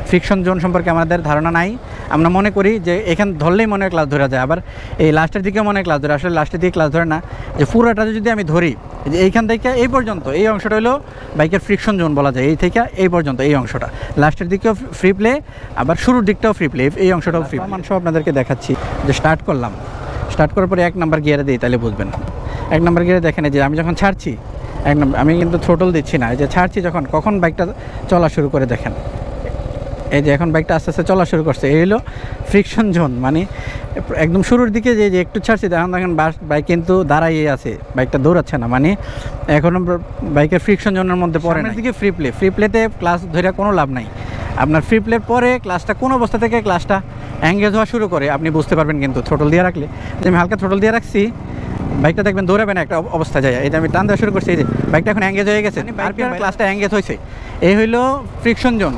Friction zone সম্পর্কে আমাদের ধারণা নাই। আমরা মনে করি যে এখানে ধরলেই মনে হয় ক্লাস ধরা যায়, আবার এই লাস্টের দিকেও মনে হয় ক্লাস ধরে, আসলে লাস্টের দিকে ক্লাস ধরে না। যে পুরোটা যদি আমি ধরি, যে এইখান থেকে এই পর্যন্ত এই অংশটা হলো বাইকের ফ্রিকশন জোন বলা যায়, এই থেকে এই পর্যন্ত এই অংশটা, লাস্টের দিকেও ফ্রি প্লে, আবার শুরুর দিকটাও ফ্রি প্লে, এই অংশটাও ফ্রি। মাংস আপনাদেরকে দেখাচ্ছি যে স্টার্ট করলাম, স্টার্ট করার পরে 1 নাম্বার গিয়ারে দিই, তাহলে বুঝবেন। 1 নাম্বার গিয়ারে দেখেন যে আমি যখন ছাড়ছি, আমি কিন্তু থ্রোটল দিচ্ছি না, এই যে ছাড়ছি যখন, কখন বাইকটা চলা শুরু করে দেখেন, এই যে এখন বাইকটা আস্তে আস্তে চলা শুরু করছে, এই হলো ফ্রিকশন জোন। মানে একদম শুরুর দিকে যে একটু ছাড়ছি, দেখেন বাইক কিন্তু দাঁড়াইয়ে আছে, বাইকটা দৌড়াচ্ছে না, মানে এখনও বাইকের ফ্রিকশন জোনের মধ্যে পড়ে না। দিকে ফ্রি প্লেতে ক্লাস ধরে কোনো লাভ নাই। আপনার ফ্রি প্লের পরে ক্লাসটা কোন অবস্থা থেকে ক্লাসটা এঙ্গেজ হওয়া শুরু করে আপনি বুঝতে পারবেন কিন্তু থ্রোটল দিয়ে রাখলে। যে আমি হালকা থ্রোটল দিয়ে রাখছি, বাইকটা দেখবেন দৌড়াবে না একটা অবস্থা যায়, এই যে আমি টান দেওয়া শুরু করছি, এই যে বাইকটা এখন এঙ্গেজ হয়ে গেছে, ক্লাসটা এঙ্গেজ হয়েছে, এই হইলো ফ্রিকশন জোন।